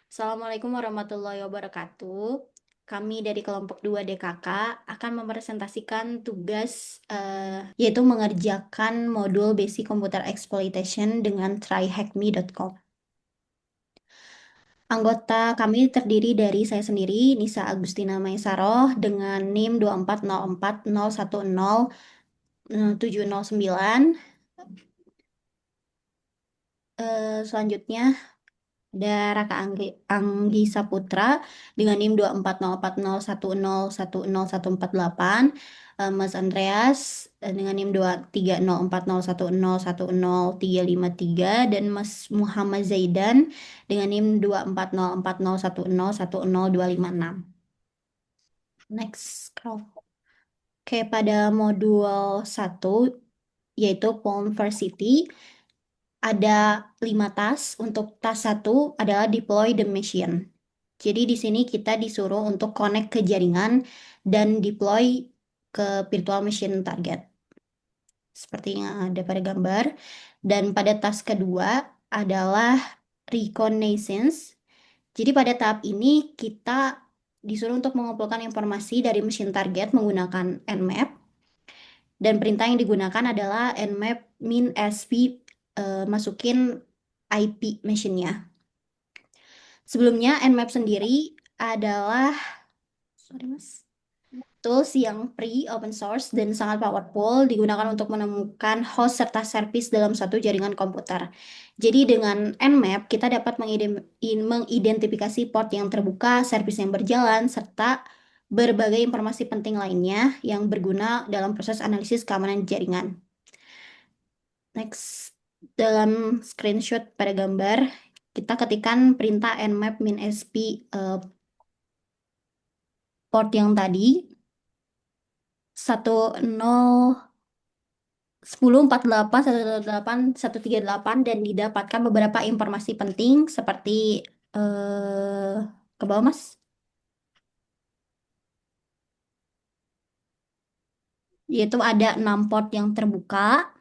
Assalamualaikum warahmatullahi wabarakatuh. Kami dari kelompok 2 DKK akan mempresentasikan tugas yaitu mengerjakan modul Basic Computer Exploitation dengan tryhackme.com. Anggota kami terdiri dari saya sendiri, Nisa Agustina Maesaroh, dengan NIM 24040100709. Selanjutnya ada Raka Anggi Saputra dengan NIM 24040101014. Mas Andreas dengan NIM 2304010101353 dan Mas Muhammad Zaidan dengan NIM 2404010101256. Next, scroll. Oke, pada modul 1 yaitu Conversity ada 5 task. Untuk task 1 adalah deploy the machine. Jadi di sini kita disuruh untuk connect ke jaringan dan deploy ke virtual machine target. Seperti yang ada pada gambar. Dan pada task kedua adalah reconnaissance. Jadi pada tahap ini kita disuruh untuk mengumpulkan informasi dari mesin target menggunakan Nmap. Dan perintah yang digunakan adalah Nmap min sp masukin IP machine-nya. Sebelumnya Nmap sendiri adalah tools yang free, open source, dan sangat powerful digunakan untuk menemukan host serta service dalam satu jaringan komputer. Jadi dengan Nmap kita dapat mengidentifikasi port yang terbuka, service yang berjalan, serta berbagai informasi penting lainnya yang berguna dalam proses analisis keamanan jaringan. Next, dalam screenshot pada gambar, kita ketikkan perintah nmap -sp port yang tadi 10.48.128.138 dan didapatkan beberapa informasi penting seperti ke bawah, Mas, yaitu ada 6 port yang terbuka,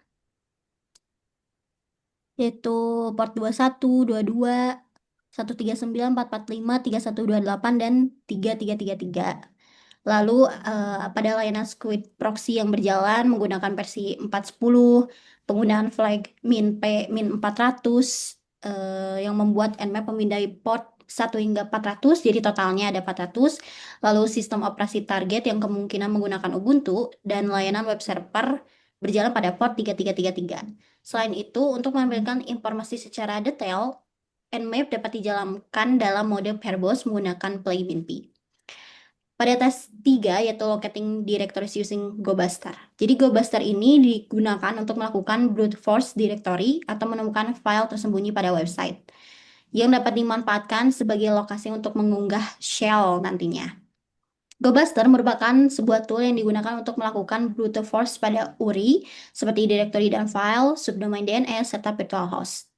yaitu port 21, 22, 139, 445, 3128, dan 3333. Lalu pada layanan Squid Proxy yang berjalan menggunakan versi 4.10, penggunaan flag min 400 yang membuat Nmap memindai port 1 hingga 400, jadi totalnya ada 400. Lalu sistem operasi target yang kemungkinan menggunakan Ubuntu dan layanan web server berjalan pada port 3333. Selain itu, untuk menampilkan informasi secara detail, Nmap dapat dijalankan dalam mode verbose menggunakan play min-p. Pada tes 3 yaitu locating directories using GoBuster. Jadi GoBuster ini digunakan untuk melakukan brute force directory atau menemukan file tersembunyi pada website yang dapat dimanfaatkan sebagai lokasi untuk mengunggah shell nantinya. GoBuster merupakan sebuah tool yang digunakan untuk melakukan brute force pada URI seperti directory dan file, subdomain DNS, serta virtual host.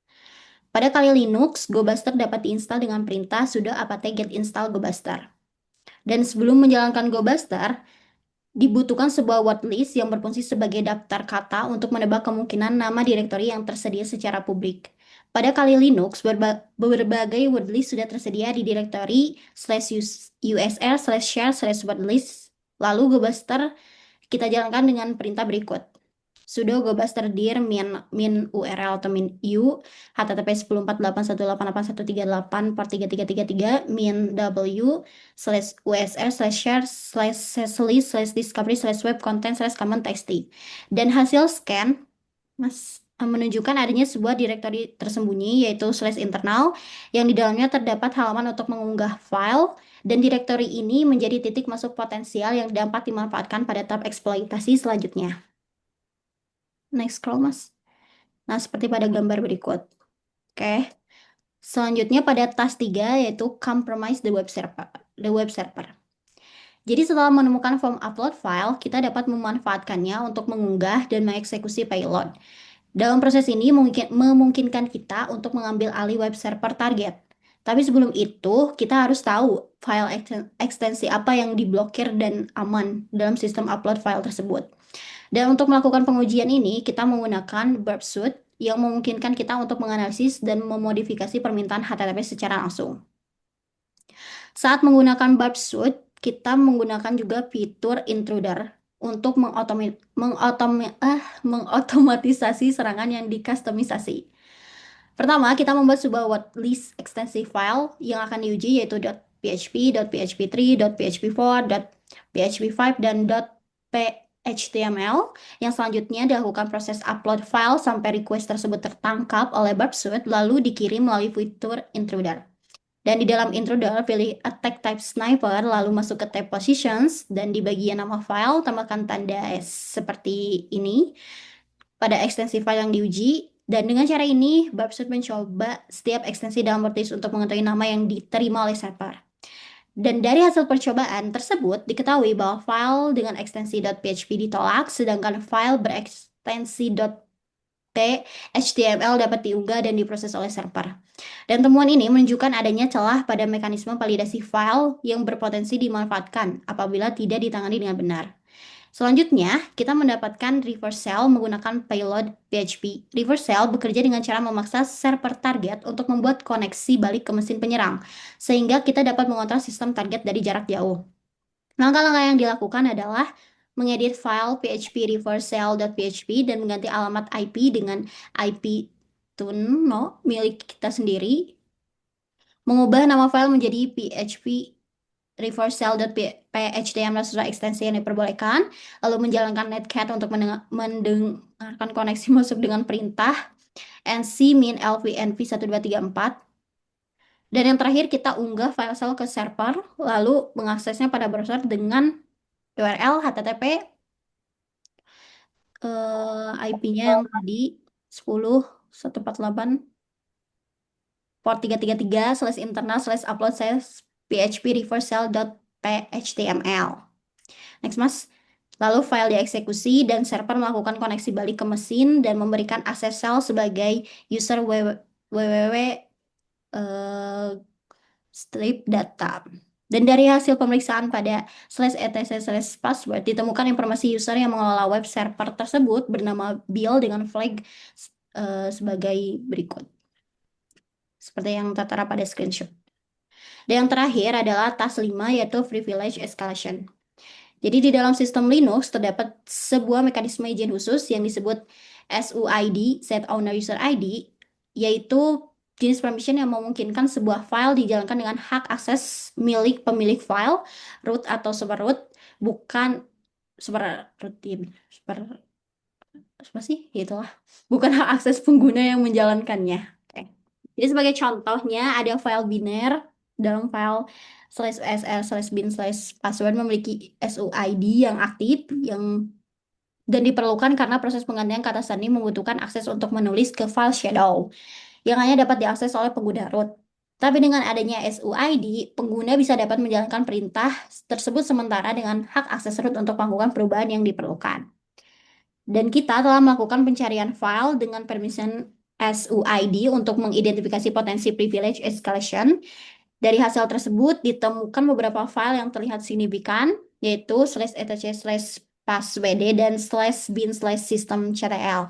Pada Kali Linux, GoBuster dapat diinstal dengan perintah sudo apt get install GoBuster. Dan sebelum menjalankan GoBuster, dibutuhkan sebuah word list yang berfungsi sebagai daftar kata untuk menebak kemungkinan nama direktori yang tersedia secara publik. Pada Kali Linux, berbagai word list sudah tersedia di direktori /usr/share/wordlist. Lalu GoBuster kita jalankan dengan perintah berikut. Sudo GoBuster dir min URL atau min u http 10.48.188.138 port 3333 min w/usr/share/sesli/discovery/web content/common.txt. Dan hasil scan menunjukkan adanya sebuah direktori tersembunyi yaitu /internal yang di dalamnya terdapat halaman untuk mengunggah file, dan direktori ini menjadi titik masuk potensial yang dapat dimanfaatkan pada tahap eksploitasi selanjutnya. Next scroll, Mas. Nah, seperti pada gambar berikut. Oke. Selanjutnya pada task 3 yaitu compromise the web server. Jadi setelah menemukan form upload file, kita dapat memanfaatkannya untuk mengunggah dan mengeksekusi payload. Dalam proses ini memungkinkan kita untuk mengambil alih web server target. Tapi sebelum itu, kita harus tahu file ekstensi apa yang diblokir dan aman dalam sistem upload file tersebut. Dan untuk melakukan pengujian ini, kita menggunakan Burp Suite yang memungkinkan kita untuk menganalisis dan memodifikasi permintaan HTTP secara langsung. Saat menggunakan Burp Suite, kita menggunakan juga fitur intruder untuk mengotomatisasi serangan yang dikustomisasi. Pertama, kita membuat sebuah wordlist extensive file yang akan diuji yaitu .php, .php3, .php4, .php5, dan .html. Yang selanjutnya dilakukan proses upload file sampai request tersebut tertangkap oleh Burp Suite lalu dikirim melalui fitur intruder. Dan di dalam intruder, pilih attack type sniper, lalu masuk ke tab positions, dan di bagian nama file, tambahkan tanda S seperti ini pada ekstensi file yang diuji. Dan dengan cara ini, Barbsuit mencoba setiap ekstensi dalam WordPress untuk mengetahui nama yang diterima oleh server. Dan dari hasil percobaan tersebut, diketahui bahwa file dengan ekstensi .php ditolak, sedangkan file berekstensi .html dapat diunggah dan diproses oleh server. Dan temuan ini menunjukkan adanya celah pada mekanisme validasi file yang berpotensi dimanfaatkan apabila tidak ditangani dengan benar. Selanjutnya, kita mendapatkan reversal menggunakan payload PHP. Reversal bekerja dengan cara memaksa server target untuk membuat koneksi balik ke mesin penyerang, sehingga kita dapat mengontrol sistem target dari jarak jauh. Langkah-langkah yang dilakukan adalah mengedit file php reversal.php dan mengganti alamat IP dengan IP tuno milik kita sendiri, mengubah nama file menjadi php reversal.phtml sesuai ekstensi yang diperbolehkan, lalu menjalankan netcat untuk mendengarkan koneksi masuk dengan perintah nc min lvnv 1234. Dan yang terakhir kita unggah file ke server, lalu mengaksesnya pada browser dengan URL HTTP IP-nya yang tadi 10.148 port 333 slash internal slash upload slash php reversal.html. Next, Mas. Lalu file dieksekusi dan server melakukan koneksi balik ke mesin dan memberikan akses shell sebagai user www strip data. Dan dari hasil pemeriksaan pada /etc/password ditemukan informasi user yang mengelola web server tersebut bernama Bill dengan flag sebagai berikut. Seperti yang tertera pada screenshot. Dan yang terakhir adalah task 5 yaitu privilege escalation. Jadi di dalam sistem Linux terdapat sebuah mekanisme izin khusus yang disebut SUID, Set Owner User ID, yaitu jenis permission yang memungkinkan sebuah file dijalankan dengan hak akses milik pemilik file, root atau superroot, bukan superroot, super, apa sih? Itulah. Bukan hak akses pengguna yang menjalankannya. Oke. Jadi sebagai contohnya ada file biner dalam file /sl/bin/password memiliki SUID yang aktif dan diperlukan karena proses penggantian kata sandi membutuhkan akses untuk menulis ke file shadow yang hanya dapat diakses oleh pengguna root. Tapi dengan adanya SUID, pengguna bisa dapat menjalankan perintah tersebut sementara dengan hak akses root untuk melakukan perubahan yang diperlukan. Dan kita telah melakukan pencarian file dengan permission SUID untuk mengidentifikasi potensi privilege escalation. Dari hasil tersebut ditemukan beberapa file yang terlihat signifikan, yaitu /etc/passwd dan /bin/systemctl.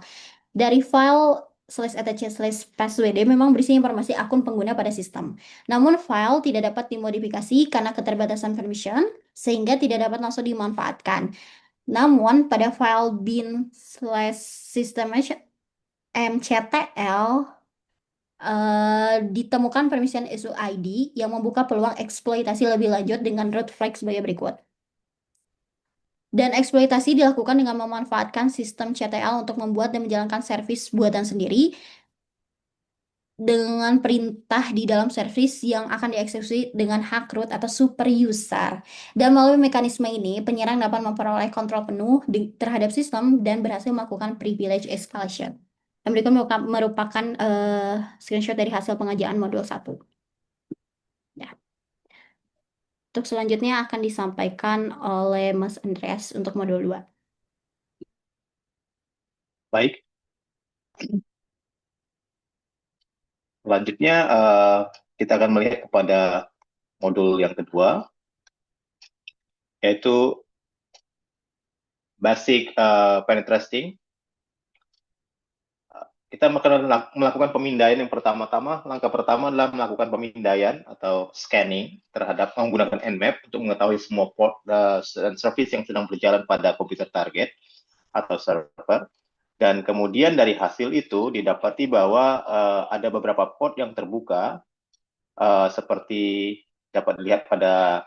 Dari file /etc/passwd memang berisi informasi akun pengguna pada sistem. Namun file tidak dapat dimodifikasi karena keterbatasan permission, sehingga tidak dapat langsung dimanfaatkan. Namun pada file bin/systemctl ditemukan permission SUID yang membuka peluang eksploitasi lebih lanjut dengan root flag sebagai berikut. Dan eksploitasi dilakukan dengan memanfaatkan sistem CTL untuk membuat dan menjalankan servis buatan sendiri dengan perintah di dalam servis yang akan dieksekusi dengan hak root atau super user. Dan melalui mekanisme ini, penyerang dapat memperoleh kontrol penuh terhadap sistem dan berhasil melakukan privilege escalation. Dan berikut merupakan screenshot dari hasil pengerjaan modul 1. Ya. Untuk selanjutnya akan disampaikan oleh Mas Andreas untuk modul 2. Baik. Selanjutnya kita akan melihat kepada modul yang kedua, yaitu basic penetrating. kita melakukan pemindaian yang pertama-tama. Langkah pertama adalah melakukan pemindaian atau scanning terhadap menggunakan Nmap untuk mengetahui semua port dan service yang sedang berjalan pada komputer target atau server. Dan kemudian dari hasil itu didapati bahwa ada beberapa port yang terbuka, seperti dapat dilihat pada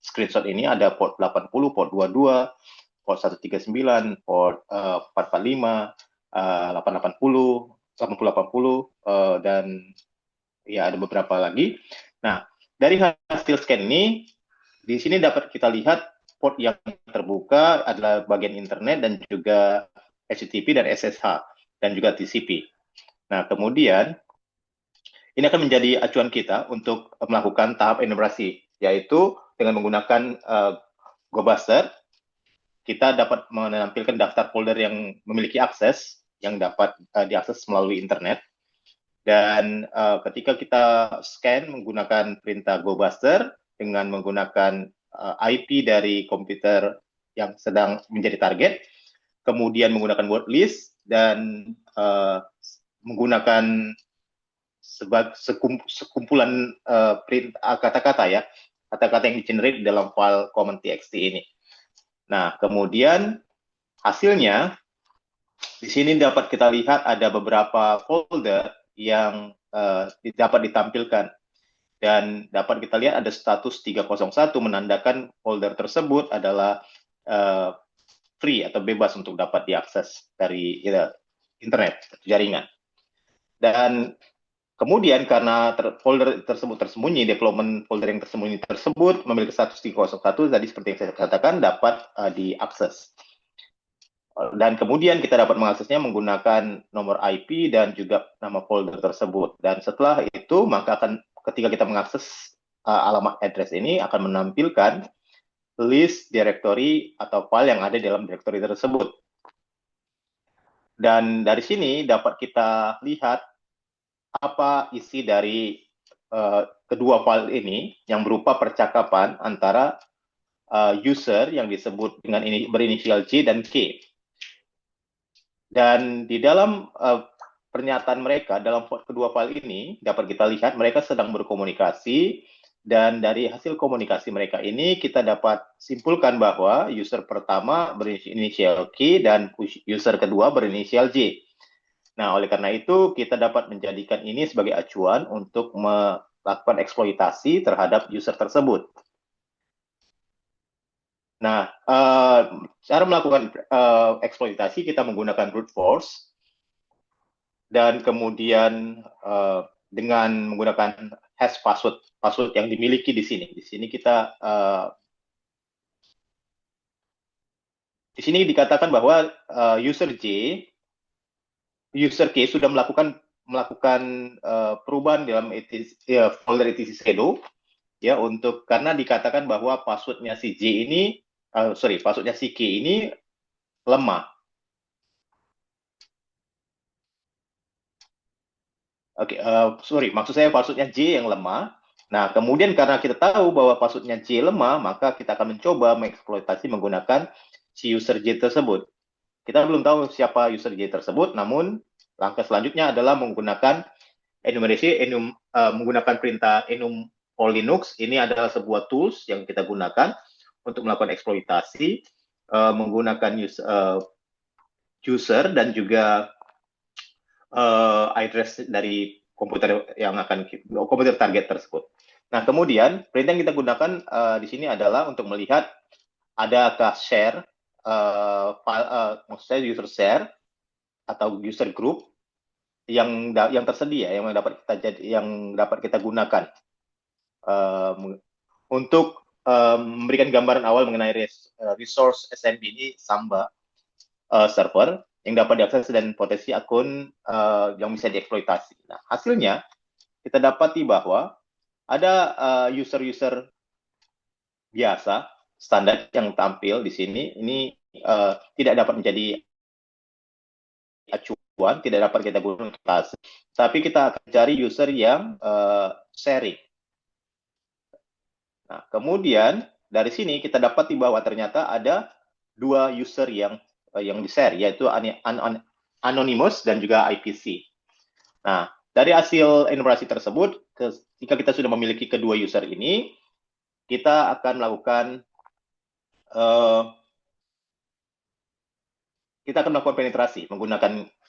screenshot ini. Ada port 80, port 22, port 139, port 445, 880, 8080, dan ya ada beberapa lagi. Nah, dari hasil scan ini, di sini dapat kita lihat port yang terbuka adalah bagian internet dan juga HTTP dan SSH dan juga TCP. Nah, kemudian ini akan menjadi acuan kita untuk melakukan tahap enumerasi, yaitu dengan menggunakan GoBuster, kita dapat menampilkan daftar folder yang memiliki akses, yang dapat diakses melalui internet. Dan ketika kita scan menggunakan perintah GoBuster dengan menggunakan IP dari komputer yang sedang menjadi target, kemudian menggunakan word list dan menggunakan sekumpulan print kata-kata ya, kata-kata yang di-generate dalam file common.txt ini. Nah, kemudian hasilnya di sini dapat kita lihat ada beberapa folder yang dapat ditampilkan, dan dapat kita lihat ada status 301 menandakan folder tersebut adalah free atau bebas untuk dapat diakses dari internet, jaringan. Dan kemudian karena folder tersebut tersembunyi, development folder yang tersembunyi tersebut memiliki status 301, tadi seperti yang saya katakan dapat diakses. Dan kemudian kita dapat mengaksesnya menggunakan nomor IP dan juga nama folder tersebut. Dan setelah itu, maka ketika kita mengakses alamat address ini akan menampilkan list directory atau file yang ada dalam directory tersebut. Dan dari sini dapat kita lihat apa isi dari kedua file ini yang berupa percakapan antara user yang disebut dengan berinisial J dan K. Dan di dalam pernyataan mereka dalam kedua file ini dapat kita lihat mereka sedang berkomunikasi, dan dari hasil komunikasi mereka ini kita dapat simpulkan bahwa user pertama berinisial K dan user kedua berinisial J. Nah, oleh karena itu kita dapat menjadikan ini sebagai acuan untuk melakukan eksploitasi terhadap user tersebut. Nah, cara melakukan eksploitasi kita menggunakan brute force, dan kemudian dengan menggunakan hash password yang dimiliki di sini. Di sini kita di sini dikatakan bahwa user K sudah melakukan perubahan dalam folder etc shadow ya, untuk karena dikatakan bahwa passwordnya si J ini passwordnya si K ini lemah. Oke, maksud saya passwordnya J yang lemah. Nah, kemudian karena kita tahu bahwa passwordnya J lemah, maka kita akan mencoba mengeksploitasi menggunakan si user J tersebut. Kita belum tahu siapa user J tersebut, namun langkah selanjutnya adalah menggunakan enumerasi, menggunakan perintah enum for Linux. Ini adalah sebuah tools yang kita gunakan untuk melakukan eksploitasi menggunakan user dan juga address dari komputer target tersebut. Nah, kemudian perintah yang kita gunakan di sini adalah untuk melihat adakah share maksud saya user share atau user group yang tersedia yang dapat kita gunakan untuk memberikan gambaran awal mengenai resource SMB ini Samba server yang dapat diakses dan potensi akun yang bisa dieksploitasi. Nah, hasilnya kita dapati bahwa ada user-user biasa standar yang tampil di sini. Ini tidak dapat menjadi acuan, tidak dapat kita gunakan, tapi kita akan cari user yang sharing. Nah, kemudian dari sini kita dapati bahwa ternyata ada dua user yang di-share, yaitu Anonymous dan juga IPC. Nah, dari hasil enumerasi tersebut, jika kita sudah memiliki kedua user ini, kita akan melakukan penetrasi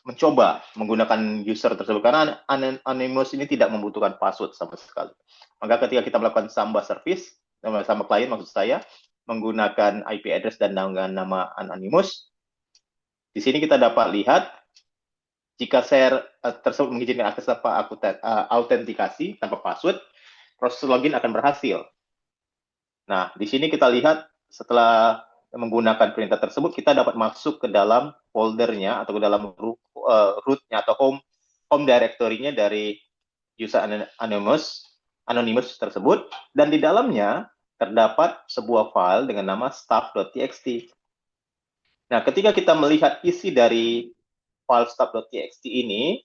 mencoba menggunakan user tersebut karena Anonymous ini tidak membutuhkan password sama sekali. Maka ketika kita melakukan Samba service sama klien maksud saya menggunakan IP address dan nama Anonymous, di sini kita dapat lihat jika share tersebut mengizinkan akses tanpa autentikasi tanpa password, proses login akan berhasil. Nah, di sini kita lihat setelah menggunakan perintah tersebut, kita dapat masuk ke dalam foldernya atau ke dalam root-nya atau home directory-nya dari user anonymous tersebut, dan di dalamnya terdapat sebuah file dengan nama stuff.txt. Nah, ketika kita melihat isi dari file stuff.txt ini,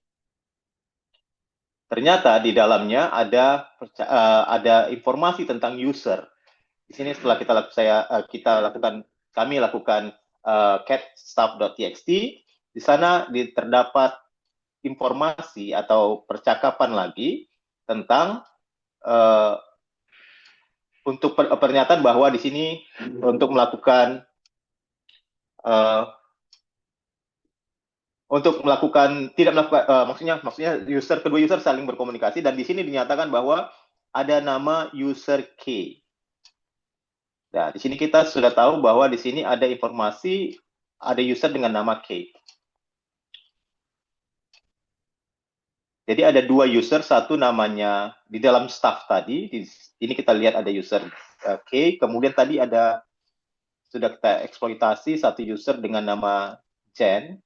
ternyata di dalamnya ada informasi tentang user. Di sini setelah kami lakukan cat stuff.txt, di sana terdapat informasi atau percakapan lagi tentang untuk pernyataan bahwa di sini untuk melakukan maksudnya kedua user saling berkomunikasi, dan di sini dinyatakan bahwa ada nama user K. Nah, di sini kita sudah tahu bahwa di sini ada informasi, ada user dengan nama K. Jadi ada dua user, satu namanya di dalam staff tadi, di sini kita lihat ada user K, kemudian tadi sudah kita eksploitasi satu user dengan nama Jen.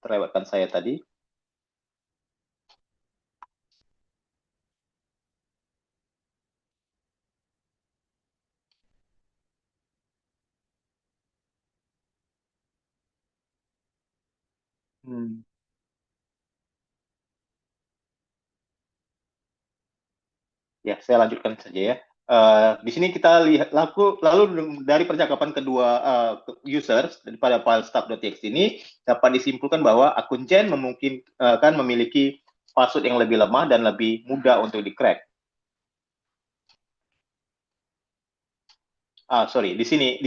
Terlewatkan saya tadi. Ya, saya lanjutkan saja ya. Di sini kita lihat lalu dari percakapan kedua users pada file stuff.txt ini dapat disimpulkan bahwa akun Jen memungkinkan memiliki password yang lebih lemah dan lebih mudah untuk di-crack. Sorry, di sini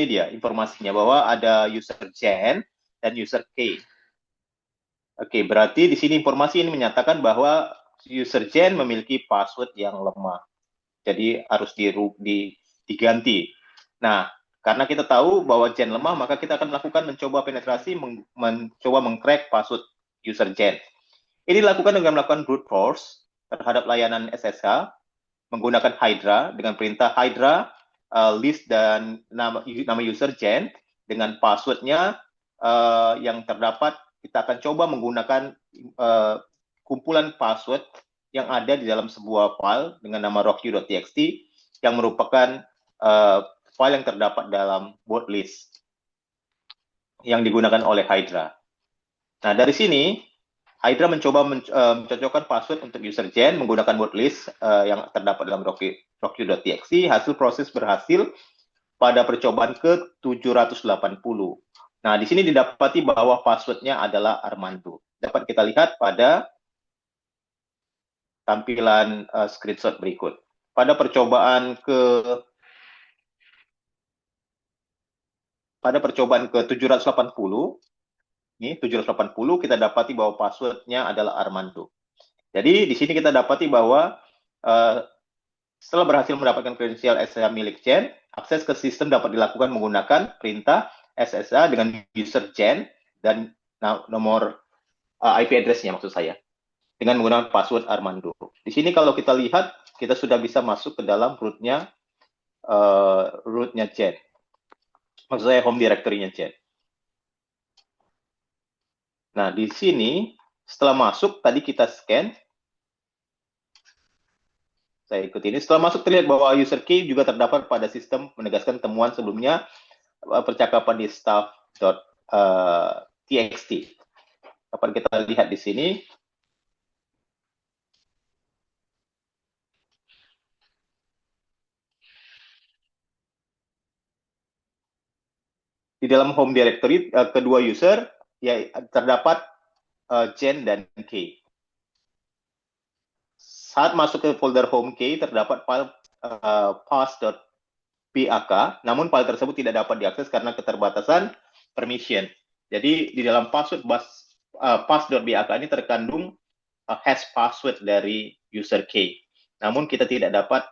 dia informasinya bahwa ada user Jen dan user K. Oke, berarti di sini informasi ini menyatakan bahwa user Jen memiliki password yang lemah. Jadi harus diganti. Nah, karena kita tahu bahwa Jen lemah, maka kita akan mencoba penetrasi, mencoba mengcrack password user Jen. Ini dilakukan dengan melakukan brute force terhadap layanan SSH menggunakan Hydra dengan perintah Hydra list dan nama user Jen dengan passwordnya yang terdapat. Kita akan coba menggunakan kumpulan password yang ada di dalam sebuah file dengan nama rockyou.txt yang merupakan file yang terdapat dalam word list yang digunakan oleh Hydra. Nah, dari sini Hydra mencoba mencocokkan password untuk user Jen menggunakan word list yang terdapat dalam rockyou.txt. Hasil proses berhasil pada percobaan ke-780. Nah, di sini didapati bahwa passwordnya adalah Armando. Dapat kita lihat pada tampilan screenshot berikut. Pada percobaan ke-780, ini 780 kita dapati bahwa passwordnya adalah Armando. Jadi di sini kita dapati bahwa setelah berhasil mendapatkan kredensial SSH milik Jen, akses ke sistem dapat dilakukan menggunakan perintah SSH dengan user Jen dan nomor IP address-nya maksud saya, dengan menggunakan password Armando. Di sini kalau kita lihat, kita sudah bisa masuk ke dalam root-nya Jen. Maksud saya home directory-nya Jen. Nah, di sini setelah masuk, tadi kita scan. Saya ikut ini. Setelah masuk terlihat bahwa user key juga terdapat pada sistem menegaskan temuan sebelumnya percakapan di staff.txt. Dapat kita lihat di sini. di dalam home directory kedua user ya terdapat Jen dan K. Saat masuk ke folder home K terdapat file pass.bak, namun file tersebut tidak dapat diakses karena keterbatasan permission. Jadi di dalam pass.bak ini terkandung hash password dari user K. Namun kita tidak dapat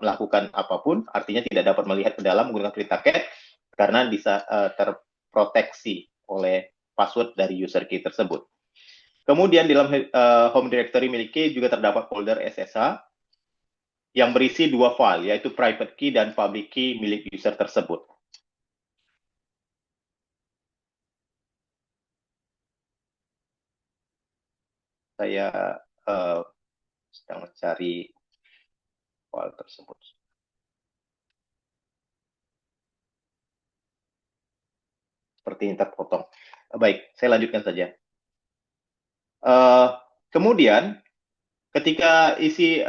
melakukan apapun, artinya tidak dapat melihat ke dalam menggunakan perintah cat karena bisa terproteksi oleh password dari user key tersebut. Kemudian di dalam home directory milik key juga terdapat folder SSH yang berisi dua file, yaitu private key dan public key milik user tersebut. Saya sedang mencari file tersebut. Seperti ini terpotong. Baik, saya lanjutkan saja. Kemudian, ketika isi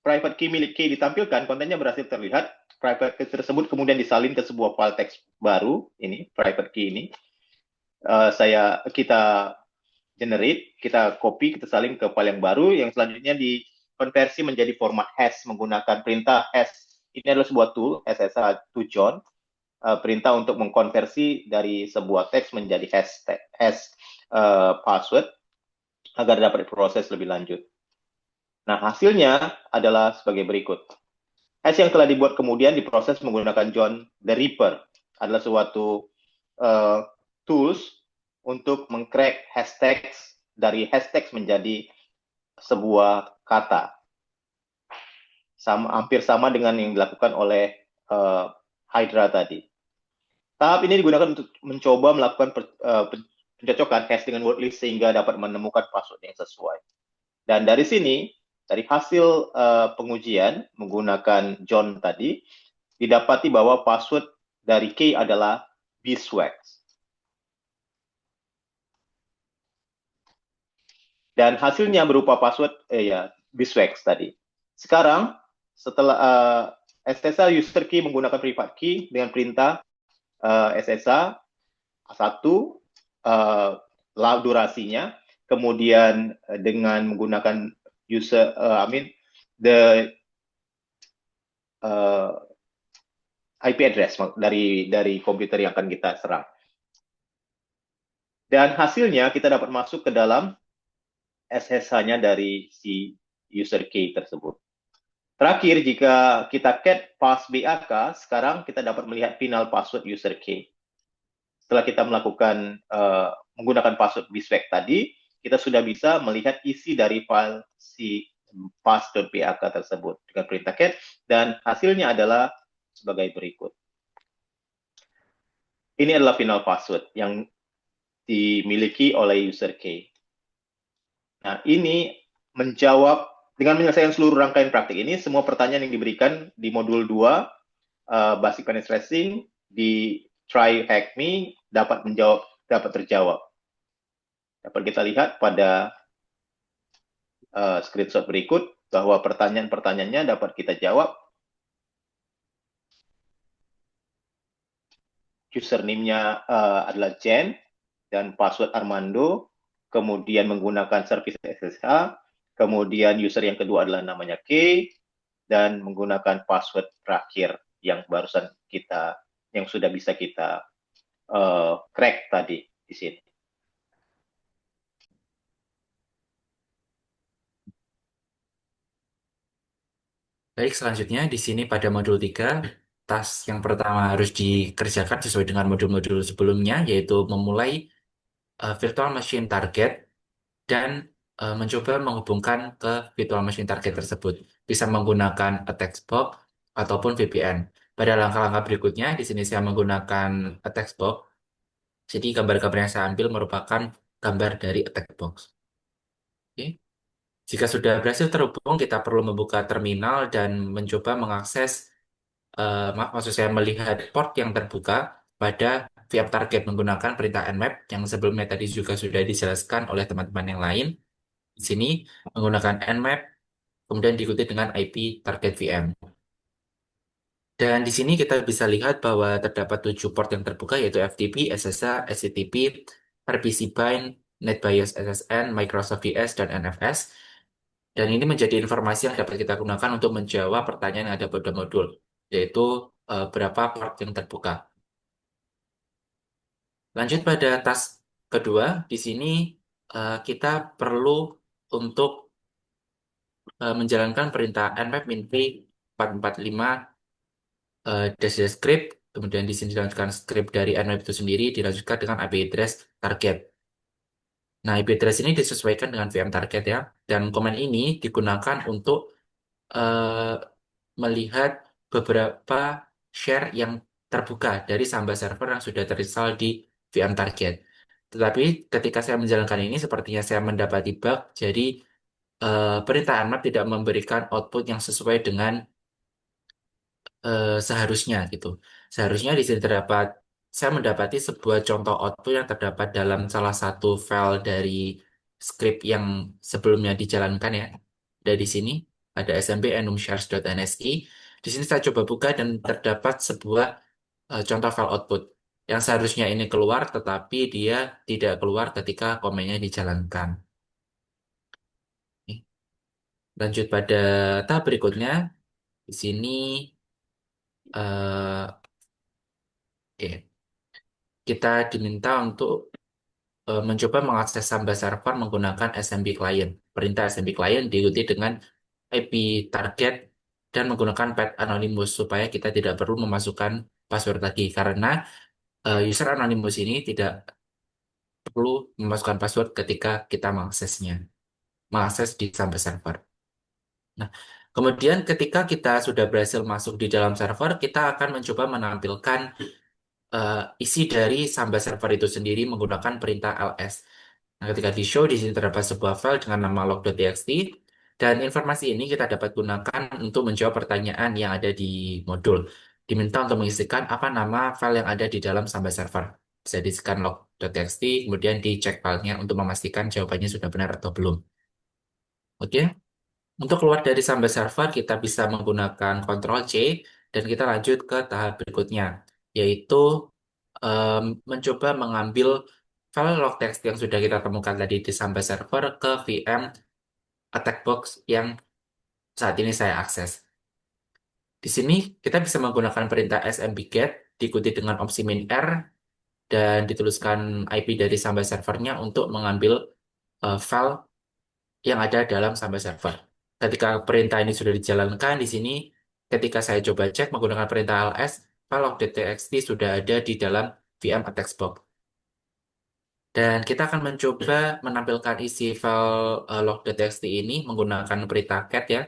private key milik key ditampilkan, kontennya berhasil terlihat. Private key tersebut kemudian disalin ke sebuah file teks baru. Ini private key ini. Kita generate, kita copy, kita salin ke file yang baru, yang selanjutnya dikonversi menjadi format hash menggunakan perintah hash. Ini adalah sebuah tool, SSH to John, perintah untuk mengkonversi dari sebuah teks menjadi hash password agar dapat diproses lebih lanjut. Nah, hasilnya adalah sebagai berikut. Hash yang telah dibuat kemudian diproses menggunakan John the Ripper. Adalah suatu tools untuk mengcrack hashtag dari hashtag menjadi sebuah kata. Hampir sama dengan yang dilakukan oleh Hydra tadi. Tahap ini digunakan untuk mencoba melakukan pencocokan hash dengan word list sehingga dapat menemukan password yang sesuai. Dan dari sini, dari hasil pengujian menggunakan John tadi, didapati bahwa password dari K adalah beeswax. Dan hasilnya berupa password beeswax tadi. Sekarang, setelah SSH user key menggunakan private key dengan perintah SSH 1, durasinya, kemudian dengan menggunakan the IP address dari komputer yang akan kita serang. Dan hasilnya kita dapat masuk ke dalam SSH-nya dari si user key tersebut. Terakhir, jika kita cat pass BAK, sekarang kita dapat melihat final password user key. Setelah kita melakukan menggunakan password beeswax tadi, kita sudah bisa melihat isi dari file si pass.bak tersebut dengan perintah cat, dan hasilnya adalah sebagai berikut. Ini adalah final password yang dimiliki oleh user key. Nah, ini menjawab dengan menyelesaikan seluruh rangkaian praktik ini, semua pertanyaan yang diberikan di modul 2, Basic Penetration, di Try Hack Me, dapat terjawab. Dapat kita lihat pada screenshot berikut, bahwa pertanyaan-pertanyaannya dapat kita jawab. Username-nya adalah Jen, dan password Armando, kemudian menggunakan service SSH, kemudian user yang kedua adalah namanya K, dan menggunakan password terakhir yang barusan yang sudah bisa kita crack tadi di sini. Baik, selanjutnya di sini pada modul 3, task yang pertama harus dikerjakan sesuai dengan modul-modul sebelumnya, yaitu memulai virtual machine target dan mencoba menghubungkan ke virtual machine target tersebut. Bisa menggunakan attack box ataupun VPN. Pada langkah-langkah berikutnya, di sini saya menggunakan attack box. Jadi gambar-gambar yang saya ambil merupakan gambar dari attack box. Oke. Jika sudah berhasil terhubung, kita perlu membuka terminal dan mencoba mengakses, maksud saya melihat port yang terbuka pada VM target menggunakan perintah nmap yang sebelumnya tadi juga sudah dijelaskan oleh teman-teman yang lain. Di sini menggunakan nmap, kemudian diikuti dengan IP target VM. Dan di sini kita bisa lihat bahwa terdapat 7 port yang terbuka yaitu FTP, SSH, SCTP, RPC Bind, NetBIOS SSN, Microsoft DS, dan NFS. Dan ini menjadi informasi yang dapat kita gunakan untuk menjawab pertanyaan yang ada pada modul, yaitu berapa port yang terbuka. Lanjut pada task kedua, di sini kita perlu untuk menjalankan perintah nmap minp 445 dash dash script, kemudian di sini dilanjutkan script dari nmap itu sendiri, dilanjutkan dengan IP address target. Nah, IP address ini disesuaikan dengan VM target ya, dan komen ini digunakan untuk eh, melihat beberapa share yang terbuka dari Samba server yang sudah terinstall di VM target. Tetapi ketika saya menjalankan ini, sepertinya saya mendapati bug, jadi perintah nmap tidak memberikan output yang sesuai dengan seharusnya gitu. Seharusnya di sini terdapat, saya mendapati sebuah contoh output yang terdapat dalam salah satu file dari script yang sebelumnya dijalankan ya. Dari sini ada smb enum-shares.nsi. Di sini saya coba buka dan terdapat sebuah contoh file output yang seharusnya ini keluar, tetapi dia tidak keluar ketika komennya dijalankan. Nih, lanjut pada tahap berikutnya. Di sini eh, oke, kita diminta untuk mencoba mengakses Samba server menggunakan SMB client. Perintah SMB client diikuti dengan IP target dan menggunakan path anonymous supaya kita tidak perlu memasukkan password lagi karena user anonymous ini tidak perlu memasukkan password ketika kita mengakses di Samba server. Nah, kemudian ketika kita sudah berhasil masuk di dalam server, kita akan mencoba menampilkan isi dari Samba server itu sendiri menggunakan perintah ls. Nah, ketika di show, di sini terdapat sebuah file dengan nama log.txt, dan informasi ini kita dapat gunakan untuk menjawab pertanyaan yang ada di modul. Diminta untuk mengisikan apa nama file yang ada di dalam Samba server. Bisa diisikan log.txt, kemudian dicek filenya untuk memastikan jawabannya sudah benar atau belum. Oke, untuk keluar dari Samba server, kita bisa menggunakan Ctrl C, dan kita lanjut ke tahap berikutnya, yaitu mencoba mengambil file log.txt yang sudah kita temukan tadi di Samba server ke VM attack box yang saat ini saya akses. Di sini kita bisa menggunakan perintah smb-get diikuti dengan opsi min R dan dituliskan IP dari Samba servernya untuk mengambil file yang ada dalam Samba server. Ketika perintah ini sudah dijalankan di sini, ketika saya coba cek menggunakan perintah ls, file log.txt sudah ada di dalam VM attack box. Dan kita akan mencoba menampilkan isi file log.txt ini menggunakan perintah cat ya.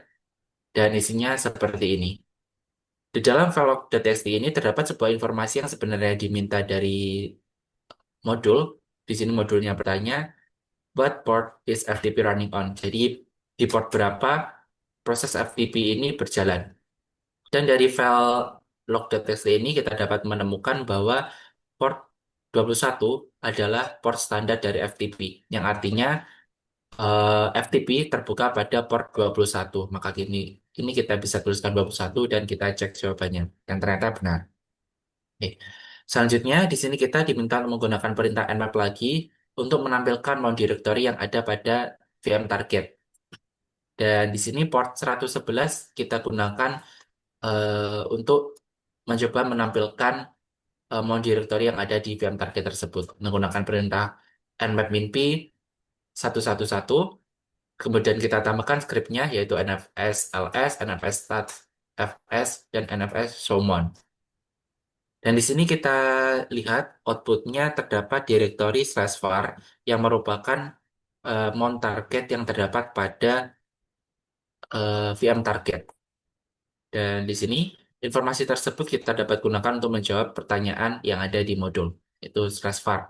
Dan isinya seperti ini. Di dalam file log.txt ini terdapat sebuah informasi yang sebenarnya diminta dari modul. Di sini modulnya bertanya, what port is FTP running on? Jadi di port berapa proses FTP ini berjalan. Dan dari file log.txt ini kita dapat menemukan bahwa port 21 adalah port standar dari FTP, yang artinya FTP terbuka pada port 21. Maka ini kita bisa tuliskan 21 dan kita cek jawabannya. Dan ternyata benar. Oke. Selanjutnya, di sini kita diminta untuk menggunakan perintah nmap lagi untuk menampilkan mount directory yang ada pada VM target. Dan di sini port 111 kita gunakan untuk mencoba menampilkan mount directory yang ada di VM target tersebut. Menggunakan perintah nmap minp 111. Kemudian kita tambahkan skripnya yaitu nfs ls, nfs stat fs, dan nfs showmon. Dan di sini kita lihat outputnya terdapat directory /var yang merupakan mount target yang terdapat pada VM target. Dan di sini informasi tersebut kita dapat gunakan untuk menjawab pertanyaan yang ada di modul, yaitu /var.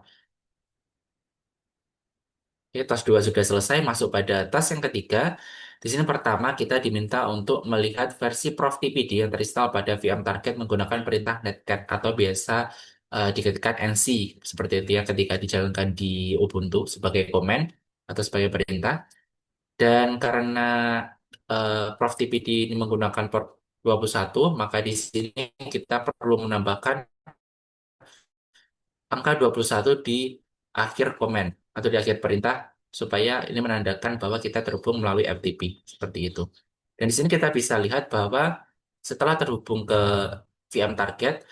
Oke, task 2 sudah selesai, masuk pada task yang ketiga. Di sini pertama kita diminta untuk melihat versi ProfTPD yang terinstall pada VM target menggunakan perintah netcat atau biasa diketikkan nc seperti itu ya ketika dijalankan di Ubuntu sebagai komen atau sebagai perintah. Dan karena ProfTPD ini menggunakan port 21, maka di sini kita perlu menambahkan angka 21 di akhir komen atau di akhir perintah supaya ini menandakan bahwa kita terhubung melalui FTP seperti itu. Dan di sini kita bisa lihat bahwa setelah terhubung ke VM target,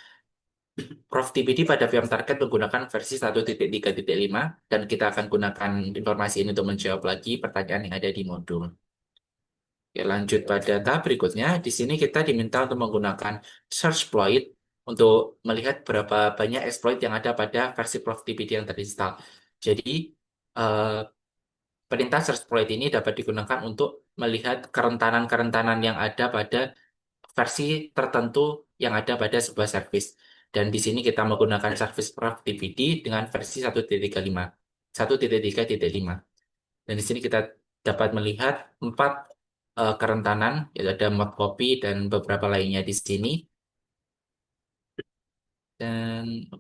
Prof TBD pada VM target menggunakan versi 1.3.5 dan kita akan gunakan informasi ini untuk menjawab lagi pertanyaan yang ada di modul. Ya, lanjut pada tahap berikutnya. Di sini kita diminta untuk menggunakan search exploit untuk melihat berapa banyak exploit yang ada pada versi ProfTPD yang terinstall. Jadi, eh, perintah search exploit ini dapat digunakan untuk melihat kerentanan-kerentanan yang ada pada versi tertentu yang ada pada sebuah service. Dan di sini kita menggunakan service ProfTPD dengan versi 1.5, 1.3.5. Dan di sini kita dapat melihat 4 kerentanan, yaitu ada mod copy dan beberapa lainnya di sini. Dan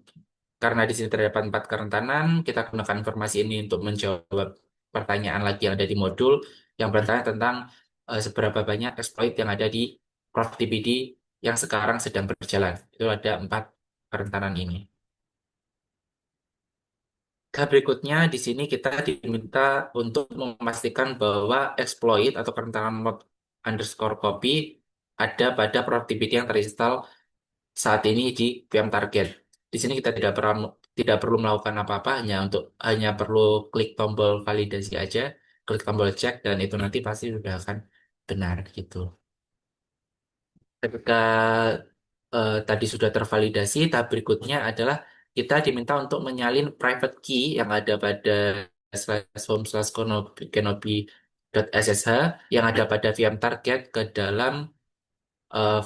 karena di sini terdapat 4 kerentanan, kita gunakan informasi ini untuk menjawab pertanyaan lagi yang ada di modul yang bertanya tentang seberapa banyak exploit yang ada di ProfTPD yang sekarang sedang berjalan. Itu ada 4 kerentanan ini. Tahap berikutnya di sini kita diminta untuk memastikan bahwa exploit atau kerentanan mod underscore copy ada pada productivity yang terinstall saat ini di VM target. Di sini kita tidak perlu melakukan apa-apa, hanya perlu klik tombol validasi aja, klik tombol cek dan itu nanti pasti sudah akan benar gitu. Ketika tadi sudah tervalidasi, tahap berikutnya adalah kita diminta untuk menyalin private key yang ada pada slash home slash canopy.ssh yang ada pada VM target ke dalam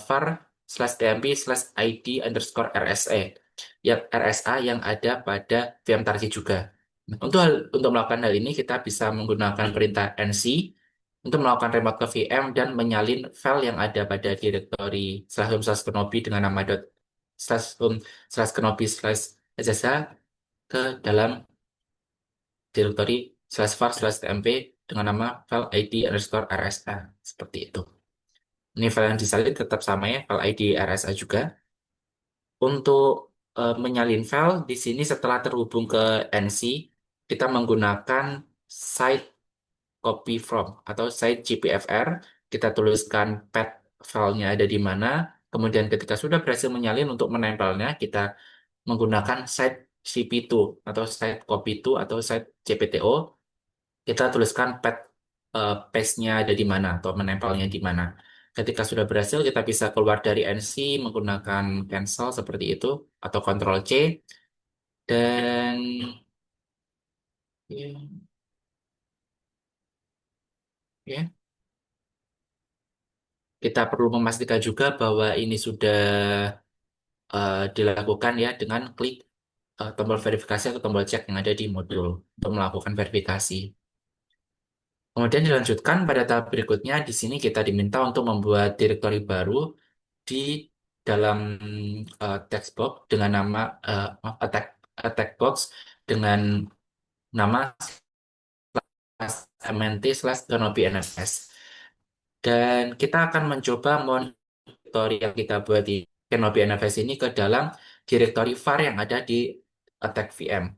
var slash tmp slash id underscore rsa yang ada pada VM target juga. Untuk melakukan hal ini kita bisa menggunakan perintah nc untuk melakukan remote ke VM dan menyalin file yang ada pada direktori slash home slash kenobi dengan nama slash home slash kenobi slash ssh ke dalam direktori slash var slash tmp dengan nama file id underscore rsa seperti itu. Ini file yang disalin tetap sama ya, file id rsa juga. Untuk menyalin file di sini setelah terhubung ke NC, kita menggunakan site copy from atau site GPFR. Kita tuliskan path filenya ada di mana. Kemudian ketika sudah berhasil menyalin untuk menempelnya, kita menggunakan site CP2 atau site copy2 atau site CPTO. Kita tuliskan paste-nya ada di mana atau menempelnya di mana. Ketika sudah berhasil, kita bisa keluar dari NC menggunakan cancel seperti itu atau Ctrl C dan ya, ya, kita perlu memastikan juga bahwa ini sudah dilakukan ya dengan klik tombol verifikasi atau tombol cek yang ada di modul untuk melakukan verifikasi. Kemudian dilanjutkan pada tahap berikutnya, di sini kita diminta untuk membuat direktori baru di dalam text box dengan nama attack box dengan nama mnt slash Kenobi NFS. Dan kita akan mencoba monitor yang kita buat di Kenobi NFS ini ke dalam direktori var yang ada di attack VM.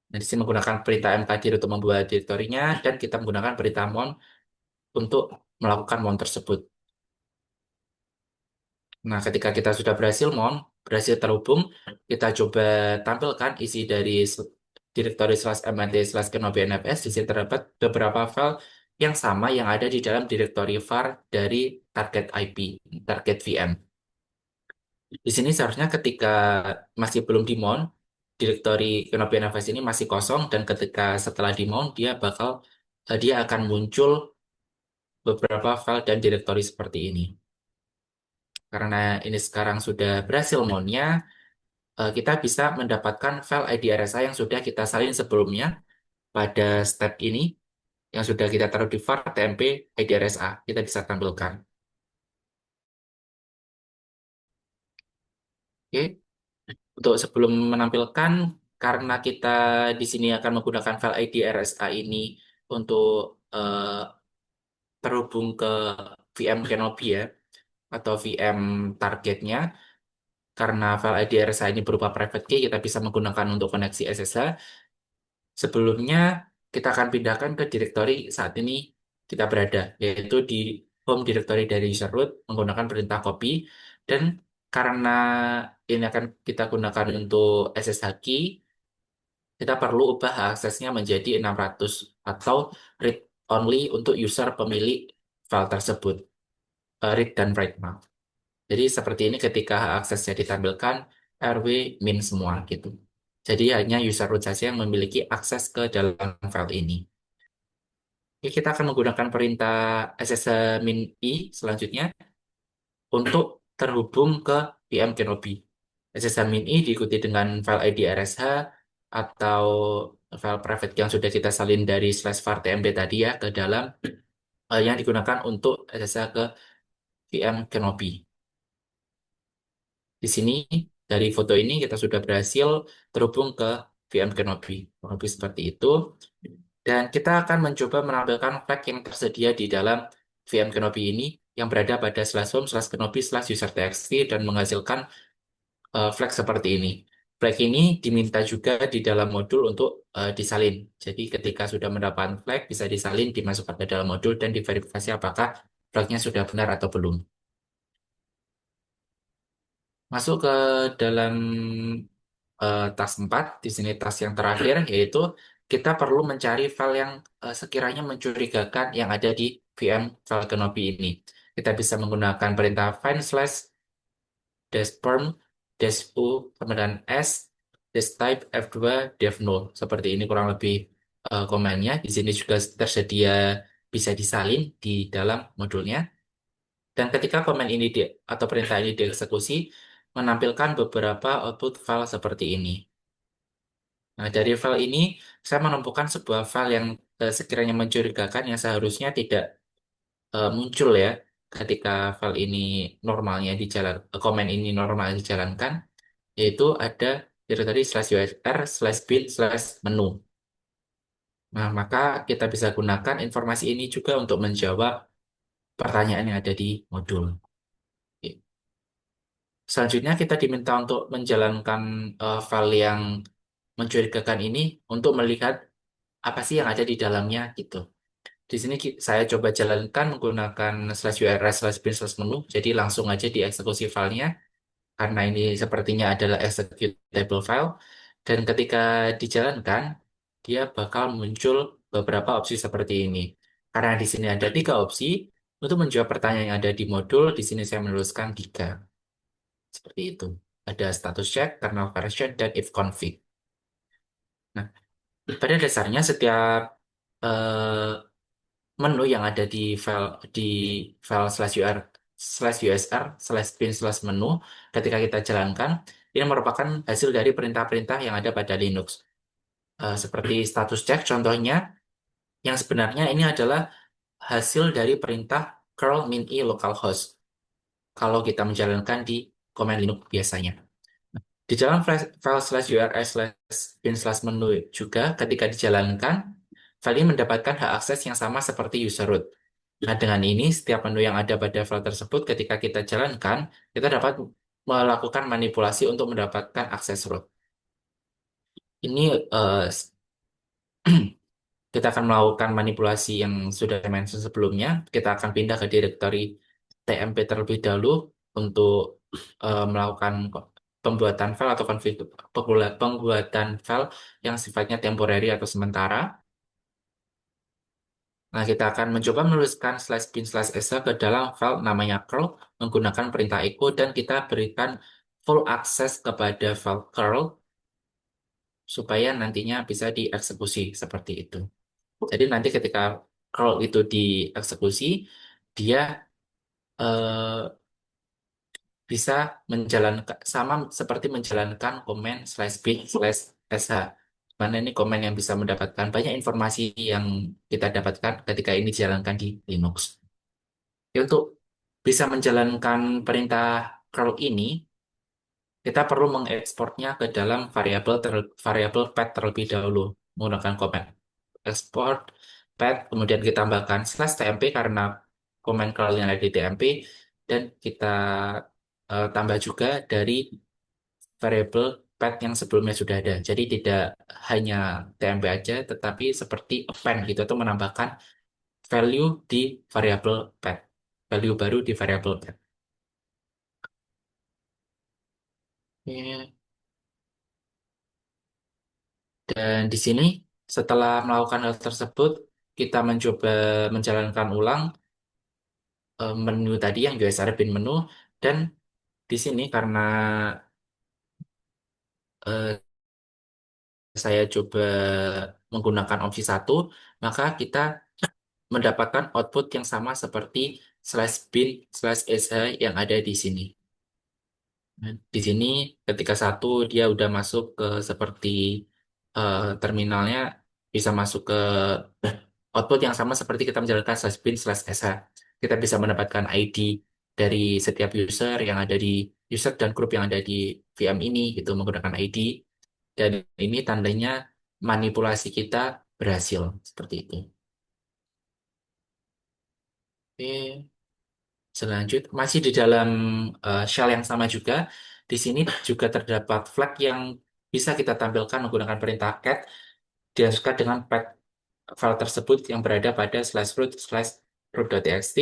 Nah, di sini menggunakan perintah mkdir untuk membuat direktorinya dan kita menggunakan perintah mon untuk melakukan mon tersebut. Nah, ketika kita sudah berhasil terhubung, kita coba tampilkan isi dari directory slash mnt slash kenobi nfs. Di sini terdapat beberapa file yang sama yang ada di dalam directory var dari target IP, target VM. Di sini seharusnya ketika masih belum di-mount, directory kenobi nfs ini masih kosong dan ketika setelah di-mount dia akan muncul beberapa file dan directory seperti ini. Karena ini sekarang sudah berhasil mount-nya, kita bisa mendapatkan file ID RSA yang sudah kita salin sebelumnya pada step ini, yang sudah kita taruh di var tmp ID RSA. Kita bisa tampilkan. Oke, untuk sebelum menampilkan, karena kita di sini akan menggunakan file ID RSA ini untuk terhubung ke VM Canopy ya, atau VM targetnya. Karena file IDRSH ini berupa private key, kita bisa menggunakan untuk koneksi SSH. Sebelumnya, kita akan pindahkan ke direktori saat ini kita berada, yaitu di home directory dari user root menggunakan perintah copy. Dan karena ini akan kita gunakan untuk SSH key, kita perlu ubah aksesnya menjadi 600 atau read only untuk user pemilik file tersebut, read dan write maaf. Jadi seperti ini ketika aksesnya ditampilkan RW min semua gitu. Jadi hanya user root saja yang memiliki akses ke dalam file ini. Oke, kita akan menggunakan perintah ssh min i selanjutnya untuk terhubung ke VM Kenobi. SSH min i diikuti dengan file ID RSH atau file private yang sudah kita salin dari slash var tmp tadi ya ke dalam yang digunakan untuk SSH ke VM Kenobi. Di sini dari foto ini kita sudah berhasil terhubung ke VM Kenobi. Kurang lebih seperti itu. Dan kita akan mencoba menampilkan flag yang tersedia di dalam VM Kenobi ini yang berada pada slash home slash kenobi slash user txt dan menghasilkan flag seperti ini. Flag ini diminta juga di dalam modul untuk disalin. Jadi ketika sudah mendapatkan flag bisa disalin, dimasukkan ke dalam modul dan diverifikasi apakah flagnya sudah benar atau belum. Masuk ke dalam tas 4, di sini tas yang terakhir, yaitu kita perlu mencari file yang sekiranya mencurigakan yang ada di VM file Kenobi ini. Kita bisa menggunakan perintah find slash -perm -u kemudian s -type f2 dev null. Seperti ini kurang lebih komannya. Di sini juga tersedia bisa disalin di dalam modulnya. Dan ketika komen ini atau perintah ini dieksekusi, menampilkan beberapa output file seperti ini. Nah, dari file ini, saya menemukan sebuah file yang sekiranya mencurigakan yang seharusnya tidak muncul ya ketika file ini normalnya komen ini normal dijalankan, yaitu ada directory slash usr slash bin slash menu. Nah, maka kita bisa gunakan informasi ini juga untuk menjawab pertanyaan yang ada di modul. Selanjutnya kita diminta untuk menjalankan file yang mencurigakan ini untuk melihat apa sih yang ada di dalamnya gitu. Di sini saya coba jalankan menggunakan slash URL slash bin slash menu, jadi langsung aja dieksekusi filenya karena ini sepertinya adalah executable file. Dan ketika dijalankan, dia bakal muncul beberapa opsi seperti ini. Karena di sini ada 3 opsi, untuk menjawab pertanyaan yang ada di modul, di sini saya menuliskan 3. Seperti itu. Ada status check, kernel version, dan if config. Nah, pada dasarnya setiap eh, menu yang ada di file slash ur slash usr slash bin slash menu ketika kita jalankan ini merupakan hasil dari perintah-perintah yang ada pada Linux. Seperti status check contohnya yang sebenarnya ini adalah hasil dari perintah curl min i localhost kalau kita menjalankan di command Linux biasanya. Di dalam file slash URL slash bin slash menu juga ketika dijalankan, file ini mendapatkan hak akses yang sama seperti user root. Nah, dengan ini, setiap menu yang ada pada file tersebut ketika kita jalankan, kita dapat melakukan manipulasi untuk mendapatkan akses root. Ini kita akan melakukan manipulasi yang sudah saya mention sebelumnya. Kita akan pindah ke directory tmp terlebih dahulu untuk melakukan pembuatan file atau pembuatan file yang sifatnya temporary atau sementara. Nah, kita akan mencoba menuliskan slash bin slash sh ke dalam file namanya curl menggunakan perintah echo dan kita berikan full access kepada file curl supaya nantinya bisa dieksekusi seperti itu. Jadi nanti ketika curl itu dieksekusi, dia eh, bisa menjalankan sama seperti menjalankan command slash bin slash sh. Mana ini komen yang bisa mendapatkan banyak informasi yang kita dapatkan ketika ini dijalankan di Linux. Ya, untuk bisa menjalankan perintah curl ini, kita perlu mengekspornya ke dalam variabel path terlebih dahulu menggunakan command export path, kemudian kita tambahkan slash tmp karena command curl yang ada di tmp, dan kita tambah juga dari variabel path yang sebelumnya sudah ada. Jadi tidak hanya TMP aja, tetapi seperti append gitu, atau menambahkan value di variabel path, value baru di variabel path. Oke. Dan di sini setelah melakukan hal tersebut, kita mencoba menjalankan ulang menu tadi yang USR bin menu, dan di sini karena eh, saya coba menggunakan opsi satu, maka kita mendapatkan output yang sama seperti slash bin slash sh yang ada di sini. Nah, di sini ketika satu dia udah masuk ke seperti terminalnya, bisa masuk ke output yang sama seperti kita menjalankan slash bin slash sh. Kita bisa mendapatkan ID dari setiap user yang ada di user dan grup yang ada di VM ini gitu menggunakan ID, dan ini tandanya manipulasi kita berhasil seperti itu. Oke. Selanjut, masih di dalam shell yang sama juga, di sini juga terdapat flag yang bisa kita tampilkan menggunakan perintah cat dihasilkan dengan path file tersebut yang berada pada /root/root.txt,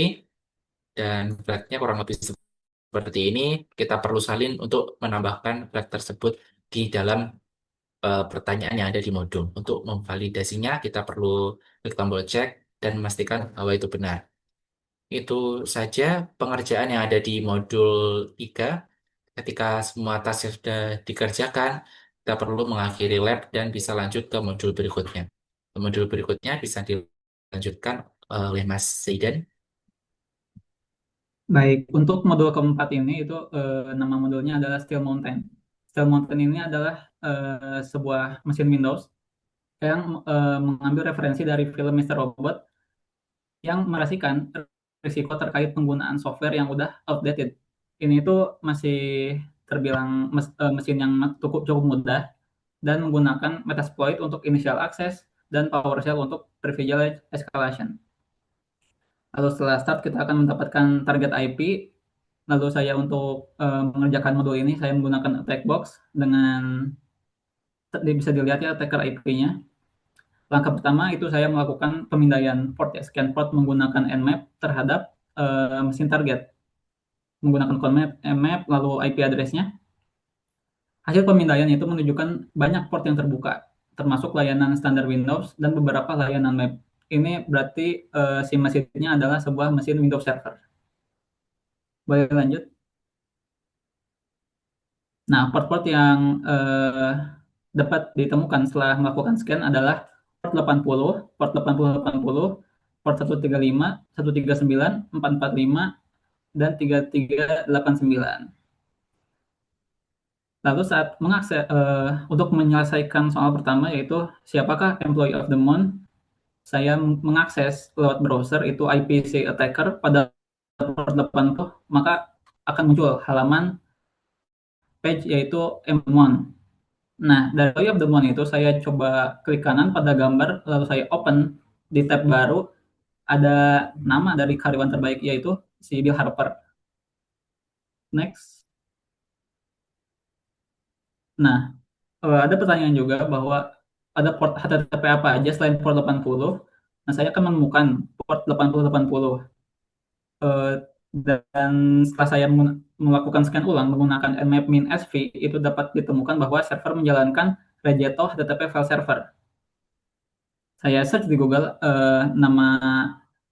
dan flagnya kurang lebih seperti ini. Kita perlu salin untuk menambahkan flag tersebut di dalam pertanyaan yang ada di modul. Untuk memvalidasinya, kita perlu klik tombol cek dan memastikan bahwa itu benar. Itu saja pengerjaan yang ada di modul 3. Ketika semua tasnya sudah dikerjakan, kita perlu mengakhiri lab dan bisa lanjut ke modul berikutnya. Ke modul berikutnya bisa dilanjutkan oleh Mas Zaidan. Baik, untuk modul keempat ini itu nama modulnya adalah Steel Mountain. Steel Mountain ini adalah sebuah mesin Windows yang mengambil referensi dari film Mr. Robot yang merasikan risiko terkait penggunaan software yang udah outdated. Ini itu masih terbilang mesin yang cukup cukup mudah dan menggunakan Metasploit untuk initial access dan PowerShell untuk privilege escalation. Lalu setelah start kita akan mendapatkan target IP. Lalu saya untuk mengerjakan modul ini saya menggunakan attack box dengan bisa dilihat ya attacker IP-nya. Langkah pertama itu saya melakukan pemindaian port ya, scan port menggunakan nmap terhadap mesin target menggunakan conmap, nmap, lalu IP address-nya. Hasil pemindaian itu menunjukkan banyak port yang terbuka, termasuk layanan standar Windows dan beberapa layanan map. Ini berarti si mesinnya adalah sebuah mesin Windows Server. Boleh lanjut? Nah, port-port yang dapat ditemukan setelah melakukan scan adalah port 80, port 8080, port 135, 139, 445, dan 3389. Lalu saat mengakses untuk menyelesaikan soal pertama yaitu siapakah employee of the month, saya mengakses lewat browser itu IPC attacker pada port 80, maka akan muncul halaman page yaitu M1. Nah, dari of the month itu saya coba klik kanan pada gambar, lalu saya open di tab baru, ada nama dari karyawan terbaik yaitu si Bill Harper. Next. Nah, ada pertanyaan juga bahwa ada port HTTP apa aja selain port 80. Nah, saya akan menemukan port 8080. Dan setelah saya melakukan scan ulang menggunakan nmap min sv, itu dapat ditemukan bahwa server menjalankan Regeto HTTP file server. Saya search di Google nama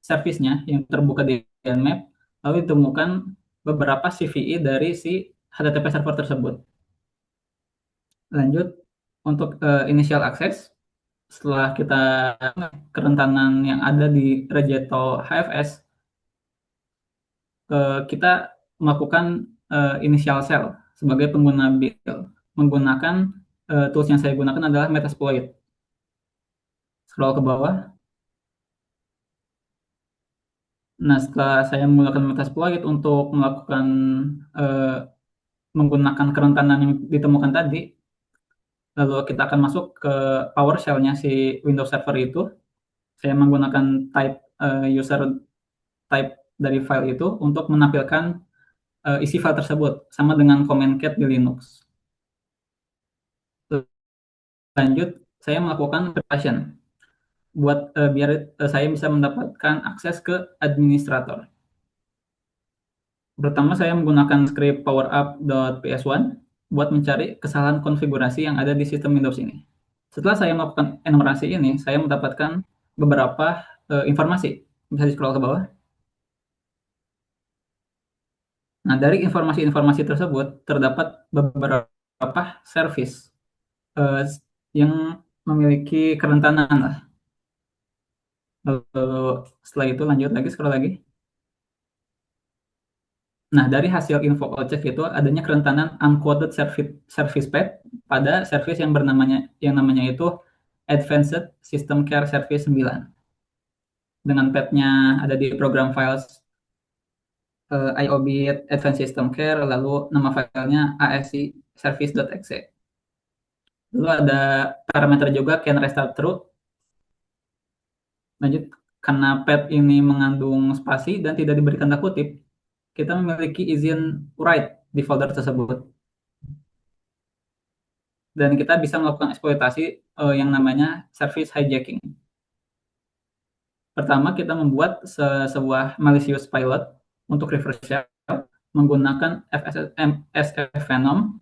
service-nya yang terbuka di nmap, lalu ditemukan beberapa CVE dari si HTTP server tersebut. Lanjut, untuk initial access, setelah kita kerentanan yang ada di Regeto HFS, kita melakukan initial shell sebagai pengguna build. Menggunakan tools yang saya gunakan adalah Metasploit. Scroll ke bawah. Nah, setelah saya menggunakan Metasploit untuk melakukan menggunakan kerentanan yang ditemukan tadi, lalu kita akan masuk ke PowerShell-nya si Windows Server itu. Saya menggunakan type user type dari file itu untuk menampilkan isi file tersebut, sama dengan command cat di Linux. Lanjut, saya melakukan version biar saya bisa mendapatkan akses ke administrator. Pertama, saya menggunakan script powerup.ps1 buat mencari kesalahan konfigurasi yang ada di sistem Windows ini. Setelah saya melakukan enumerasi ini, saya mendapatkan beberapa informasi. Bisa di-scroll ke bawah. Nah, dari informasi-informasi tersebut terdapat beberapa service yang memiliki kerentanan lah. Lalu setelah itu lanjut lagi, scroll lagi. Nah, dari hasil info check itu adanya kerentanan unquoted service path pada service yang namanya itu Advanced System Care Service 9. Dengan path-nya ada di program files iobit Advanced System Care, lalu nama filenya asc service.exe. Lalu ada parameter juga can restart true. Lanjut, karena path ini mengandung spasi dan tidak diberi tanda kutip, kita memiliki izin write di folder tersebut. Dan kita bisa melakukan eksploitasi yang namanya service hijacking. Pertama, kita membuat sebuah malicious pilot untuk reverse shell menggunakan MSF Venom.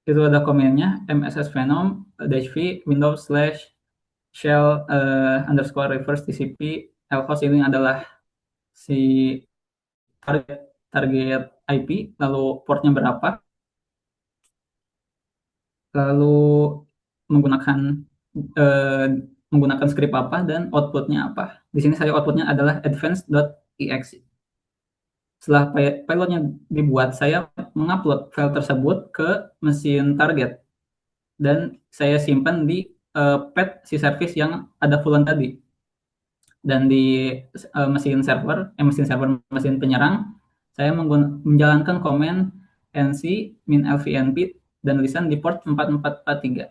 Itu ada komennya MSS Venom -v Windows /shell _reverse TCP lhost. Ini adalah si target IP, lalu portnya berapa, lalu menggunakan script apa dan outputnya apa. Di sini saya outputnya adalah advanced.exe. Setelah pilotnya dibuat, saya mengupload file tersebut ke mesin target dan saya simpan di path si service yang ada fulan tadi. Dan di mesin penyerang, saya menjalankan komen nc -lvnp dan listen di port 4443.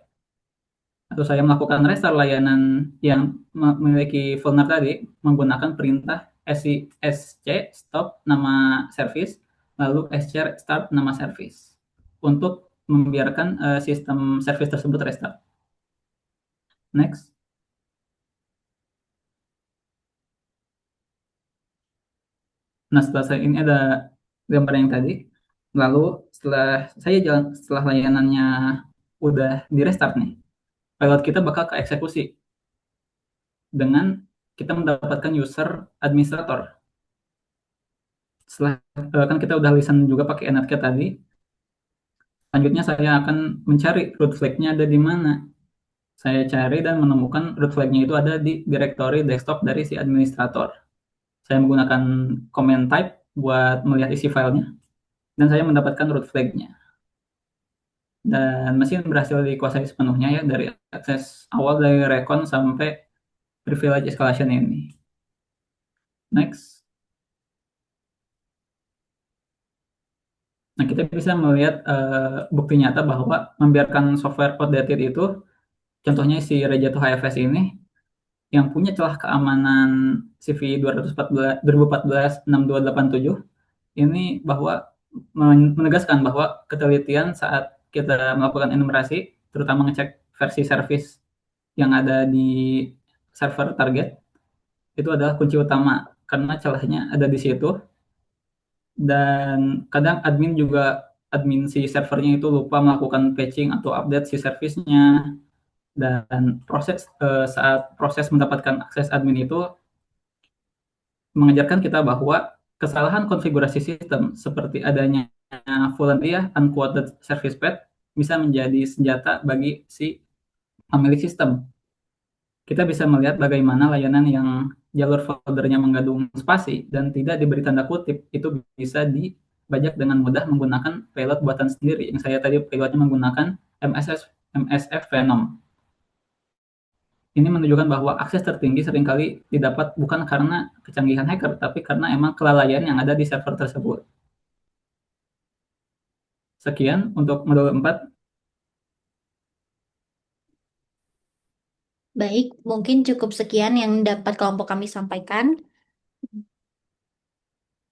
Atau saya melakukan restart layanan yang memiliki vulner tadi menggunakan perintah sc stop nama service, lalu sc start nama service untuk membiarkan sistem service tersebut restart. Next. Nah, ini ada gambar yang tadi. Lalu setelah layanannya udah di restart nih, pilot kita bakal ke eksekusi dengan kita mendapatkan user administrator. Setelah kan kita udah listen juga pakai netcat tadi, selanjutnya saya akan mencari root flag-nya ada di mana. Saya cari dan menemukan root flag-nya itu ada di directory desktop dari si administrator. Saya menggunakan command type buat melihat isi filenya, dan saya mendapatkan root flag-nya. Dan mesin berhasil dikuasai sepenuhnya ya, dari akses awal dari recon sampai privilege escalation ini. Next. Nah, kita bisa melihat bukti nyata bahwa membiarkan software outdated itu, contohnya si Rejato HFS ini, yang punya celah keamanan CV 2014-6287, ini bahwa menegaskan bahwa ketelitian saat kita melakukan enumerasi, terutama ngecek versi service yang ada di server target, itu adalah kunci utama karena celahnya ada di situ. Dan kadang admin si servernya itu lupa melakukan patching atau update si service-nya, dan saat proses mendapatkan akses admin itu mengajarkan kita bahwa kesalahan konfigurasi sistem seperti adanya volunteer unquoted service path bisa menjadi senjata bagi si pemilik sistem. Kita bisa melihat bagaimana layanan yang jalur foldernya mengandung spasi dan tidak diberi tanda kutip itu bisa dibajak dengan mudah menggunakan payload buatan sendiri. Yang saya tadi payloadnya menggunakan MSF Venom. Ini menunjukkan bahwa akses tertinggi seringkali didapat bukan karena kecanggihan hacker, tapi karena emang kelalaian yang ada di server tersebut. Sekian untuk modul 4. Baik, mungkin cukup sekian yang dapat kelompok kami sampaikan.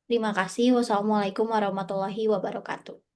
Terima kasih. Wassalamualaikum warahmatullahi wabarakatuh.